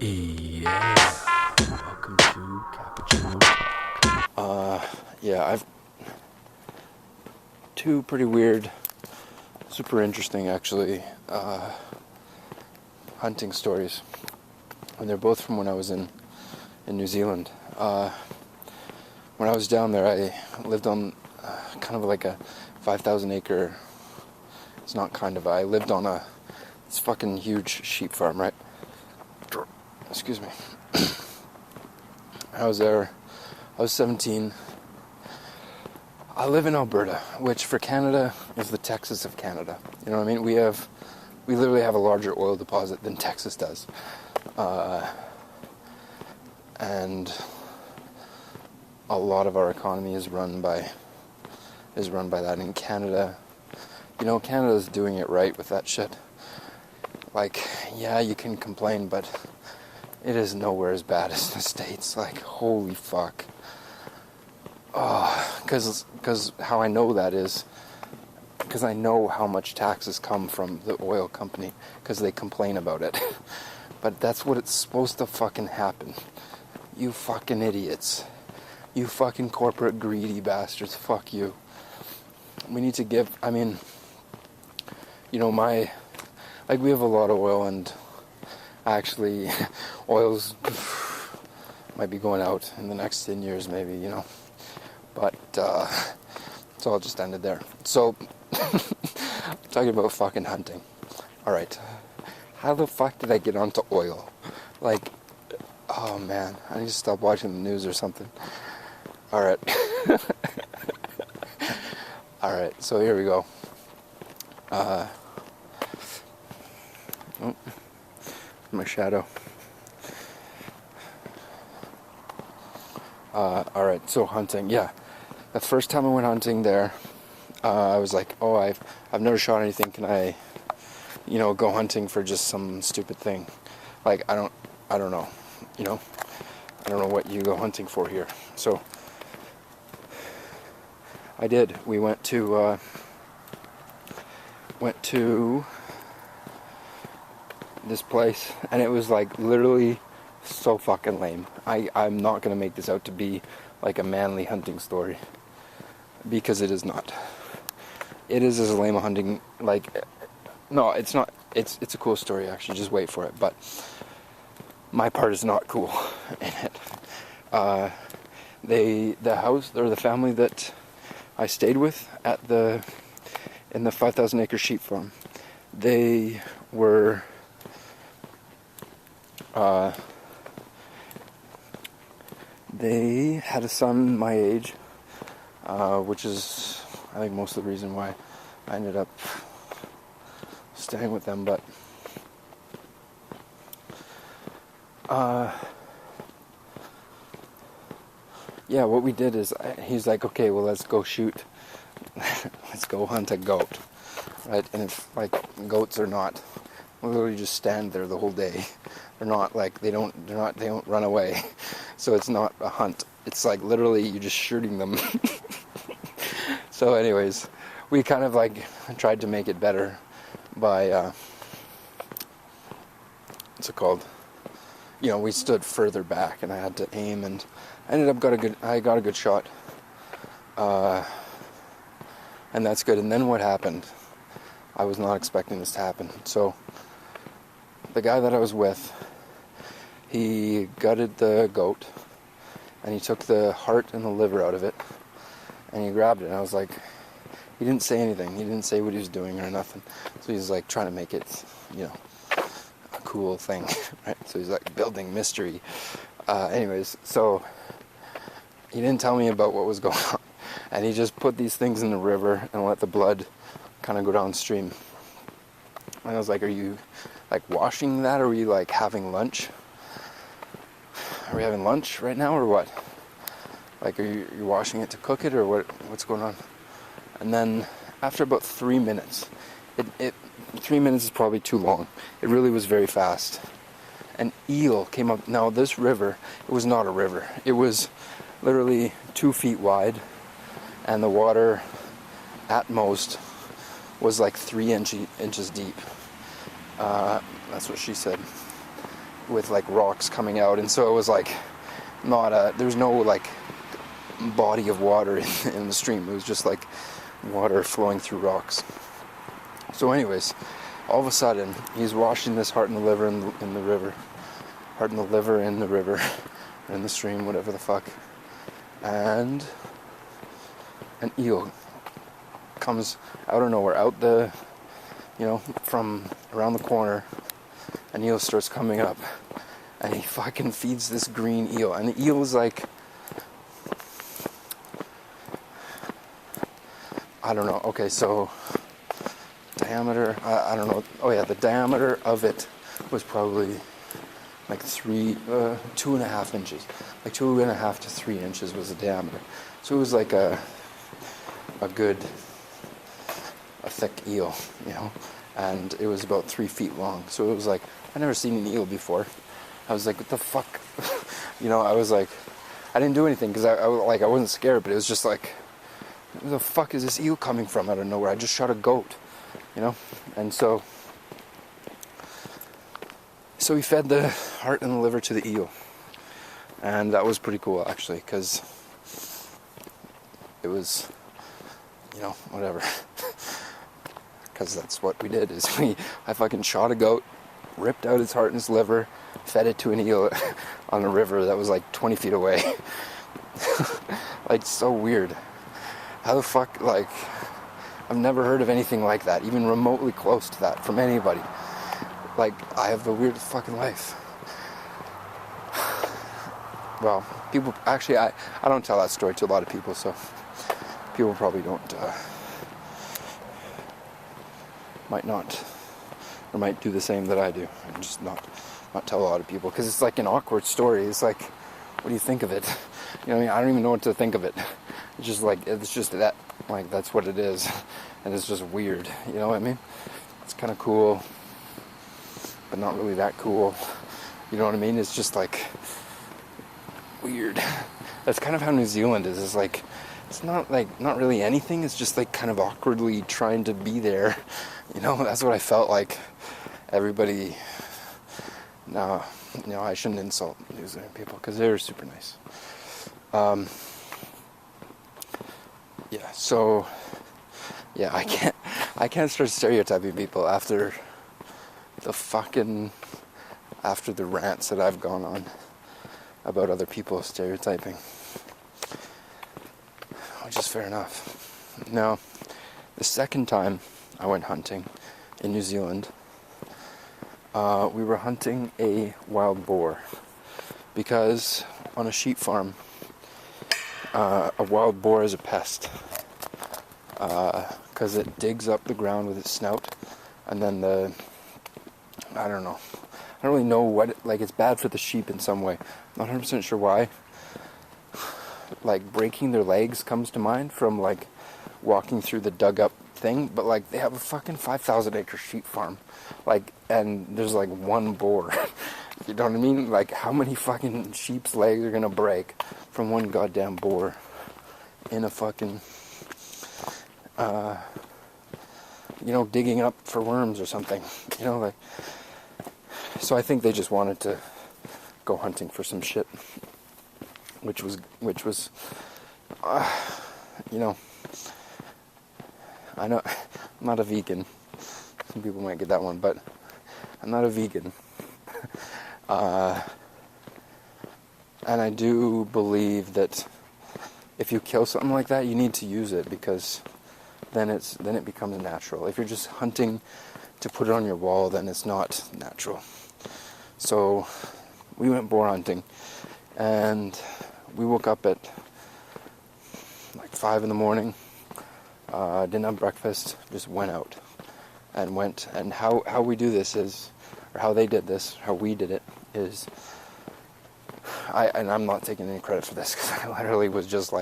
Yeah. Welcome to Cappuccino Talk. Yeah, I've two pretty weird, super interesting actually, hunting stories. And they're both from when I was in New Zealand. When I was down there, I lived on kind of like a 5,000 acre, it's not kind of, I lived on it's fucking huge sheep farm, right? Excuse me. I was there, I was 17. I live in Alberta, which for Canada is the Texas of Canada. You know what I mean? We literally have a larger oil deposit than Texas does. And a lot of our economy is run by that. In Canada, you know, Canada's doing it right with that shit. Like, yeah, you can complain, but it is nowhere as bad as the States. Like, holy fuck. Because how I know that is because I know how much taxes come from the oil company because they complain about it. But that's what it's supposed to fucking happen. You fucking idiots. You fucking corporate greedy bastards. Fuck you. We need to give, I mean, you know, we have a lot of oil, and actually oils might be going out in the next 10 years maybe, you know. But, so I'll just end it there. So, talking about fucking hunting. Alright. How the fuck did I get onto oil? Like, oh man, I need to stop watching the news or something. Alright. Alright, so here we go. My shadow. Alright, so hunting, yeah. The first time I went hunting there, I was like, oh, I've never shot anything, can I, you know, go hunting for just some stupid thing? Like, I don't know, you know, I don't know what you go hunting for here. So, I did. We went to this place, and it was like literally so fucking lame. I'm not gonna make this out to be like a manly hunting story, because it is not. It is as lame a hunting, like, no, it's not. It's a cool story actually. Just wait for it. But my part is not cool in it. The house or the family that I stayed with in the 5,000 acre sheep farm, they were they had a son my age, which is, I think, most of the reason why I ended up staying with them. But yeah, what we did is, he's like, okay, well, let's go shoot. Let's go hunt a goat, right? And if, like, goats are not, we literally just stand there the whole day. They're not like, they don't run away. So it's not a hunt. It's like literally you just shooting them. So anyways, we kind of like tried to make it better by, what's it called? You know, we stood further back and I had to aim, and I ended up I got a good shot. And that's good. And then what happened? I was not expecting this to happen. So the guy that I was with, he gutted the goat, and he took the heart and the liver out of it, and he grabbed it, and I was like, he didn't say anything, he didn't say what he was doing or nothing, so he's like trying to make it, you know, a cool thing, right? So he's like building mystery. Anyways, so he didn't tell me about what was going on, and he just put these things in the river and let the blood kind of go downstream. And I was like, are you like washing that, or are you like having lunch? Are we having lunch right now, or what? Like, are you washing it to cook it, or what's going on? And then after about 3 minutes, 3 minutes is probably too long. It really was very fast. An eel came up. Now this river, it was not a river. It was literally 2 feet wide, and the water at most was like 3 inches deep. That's what she said. with like rocks coming out, and so it was like there's no like body of water in the stream. It was just like water flowing through rocks. So anyways, all of a sudden he's washing this heart and the liver in the river, heart and the liver in the river, or in the stream, whatever the fuck, and an eel comes out of nowhere, out the, from around the corner. An eel starts coming up, and he fucking feeds this green eel, and the eel is like, I don't know. Okay, so diameter, I don't know. Oh yeah, the diameter of it was probably like 2.5 inches, like 2.5 to 3 inches was the diameter. So it was like a thick eel, and it was about 3 feet long. So it was like, I'd never seen an eel before. I was like, what the fuck? I was like, I didn't do anything because I wasn't scared, but it was just like, where the fuck is this eel coming from out of nowhere? I just shot a goat, and so he fed the heart and the liver to the eel, and that was pretty cool actually, because it was, whatever, because that's what we did. I fucking shot a goat, ripped out its heart and its liver, fed it to an eel on a river that was like 20 feet away. Like, so weird. How the fuck, like, I've never heard of anything like that, even remotely close to that, from anybody. Like, I have the weirdest fucking life. Well, people, actually, I don't tell that story to a lot of people, so people probably might do the same that I do, and just not tell a lot of people, because it's like an awkward story. It's like, what do you think of it? I mean, I don't even know what to think of it. It's just like, it's just that, like, that's what it is, and it's just weird, you know what I mean? It's kind of cool, but not really that cool, you know what I mean? It's just like, weird. That's kind of how New Zealand is. It's like, it's not really anything, it's just like kind of awkwardly trying to be there, that's what I felt like. Everybody, no, I shouldn't insult New Zealand people, because they're super nice. Yeah, so, yeah, I can't start stereotyping people after the rants that I've gone on about other people stereotyping, which is fair enough. Now, the second time I went hunting in New Zealand, we were hunting a wild boar, because on a sheep farm, a wild boar is a pest, because it digs up the ground with its snout, and then I don't really know what, it's bad for the sheep in some way. I'm not 100% sure why. Like, breaking their legs comes to mind from, walking through the dug up thing, but, they have a fucking 5,000 acre sheep farm, and there's, one boar. You know what I mean? How many fucking sheep's legs are gonna break from one goddamn boar in a fucking, digging up for worms or something, so I think they just wanted to go hunting for some shit, which was, I know I'm not a vegan. Some people might get that one, but I'm not a vegan. And I do believe that if you kill something like that, you need to use it, because then it becomes natural. If you're just hunting to put it on your wall, then it's not natural. So we went boar hunting, and we woke up at 5 in the morning, didn't have breakfast, just went out and went. And how we do this is, or how they did this, how we did it is, and I'm not taking any credit for this, because I literally was just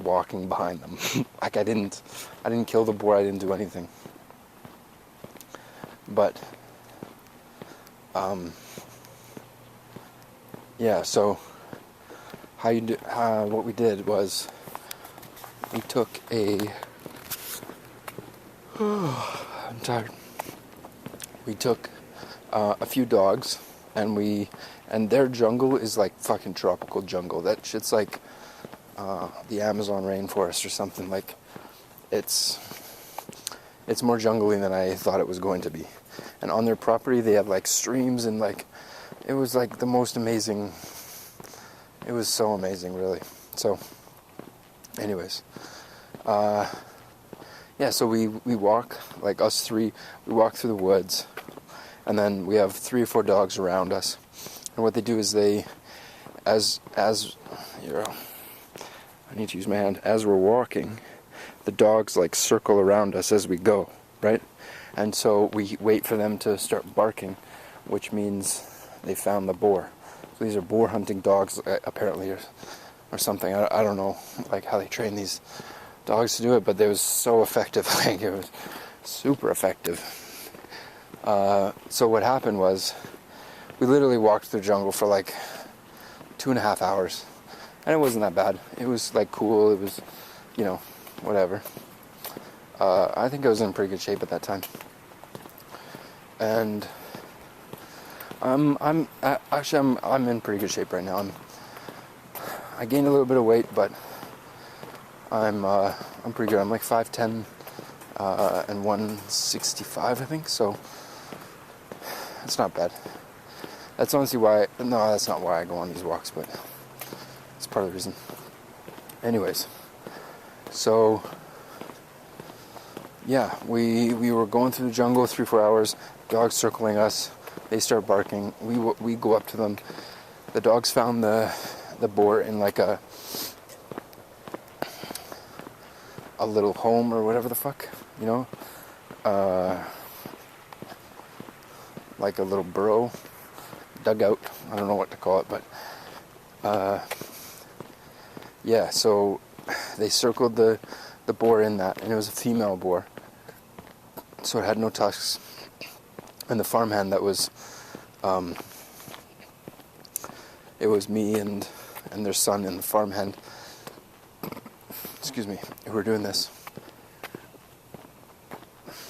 walking behind them. I didn't kill the boar, I didn't do anything. But yeah, so what we did was, we took I'm tired. We took a few dogs, and their jungle is like fucking tropical jungle. That shit's like the Amazon rainforest or something. Like it's more jungly than I thought it was going to be. And on their property they have like streams, and like it was like the most amazing. It was so amazing, really. So anyways, yeah, so we walk, like us three, we walk through the woods, and then we have 3 or 4 dogs around us. And what they do is they, as you know, I need to use my hand, as we're walking, the dogs like circle around us as we go, right? And so we wait for them to start barking, which means they found the boar. So these are boar hunting dogs, apparently, or something. I don't know, like how they train these dogs to do it, but it was so effective. Like it was super effective. So what happened was, we literally walked through the jungle for like 2.5 hours, and it wasn't that bad. It was like cool. It was, you know, whatever. I think I was in pretty good shape at that time, and I'm in pretty good shape right now. I gained a little bit of weight, but I'm pretty good. I'm like 5'10", and 165, I think. So it's not bad. That's honestly why. No, that's not why I go on these walks, but it's part of the reason. Anyways, so yeah, we were going through the jungle 3-4 hours. Dogs circling us. They start barking. We go up to them. The dogs found the boar in like a little home or whatever the fuck, you know, like a little burrow, dugout. I don't know what to call it, but yeah. So they circled the boar in that, and it was a female boar, so it had no tusks. And the farmhand that was, it was me and their son and the farmhand, excuse me, who were doing this.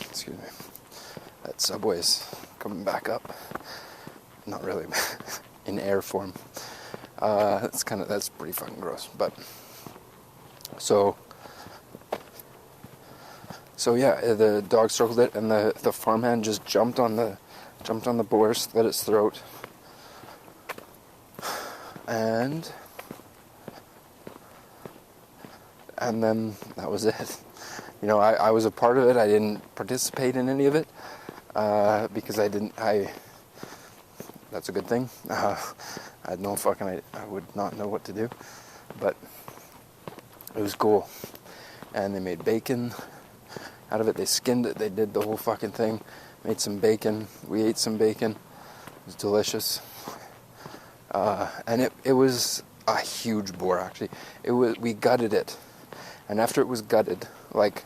Excuse me. That subway's coming back up. Not really, in air form. That's pretty fucking gross. But so yeah, the dog circled it, and the farmhand just jumped on the boar, slit its throat, and then that was it. You know, I was a part of it. I didn't participate in any of it because that's a good thing. I had no fucking. I would not know what to do, but it was cool. And they made bacon out of it. They skinned it. They did the whole fucking thing. Made some bacon. We ate some bacon. It was delicious. And it was a huge boar, actually. We gutted it. And after it was gutted, like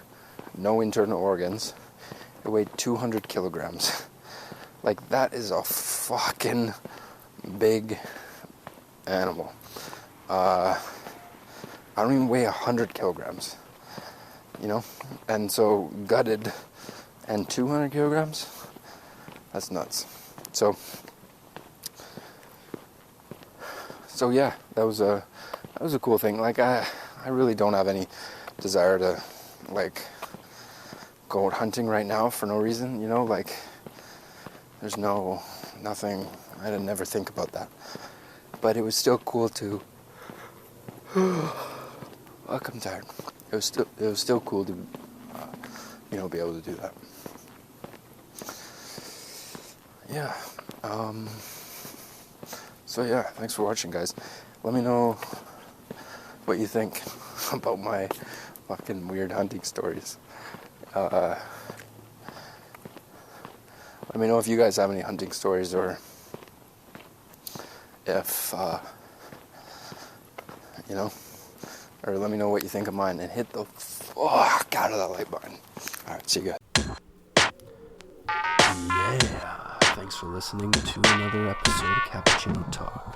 no internal organs, it weighed 200 kilograms. Like, that is a fucking big animal. I don't even weigh 100 kilograms. You know? And so gutted and 200 kilograms? That's nuts. So yeah, that was a cool thing. Like, I really don't have any desire to, like, go out hunting right now for no reason, you know? Like, there's nothing, I didn't never think about that. But it was still cool to, fuck, I'm tired. It was still cool to, be able to do that. Yeah. So yeah, thanks for watching, guys. Let me know what you think about my fucking weird hunting stories. Let me know if you guys have any hunting stories, or if, or let me know what you think of mine, and hit the fuck out of that like button. Alright, see you guys. Yeah, thanks for listening to another episode of Cappuccino Talk.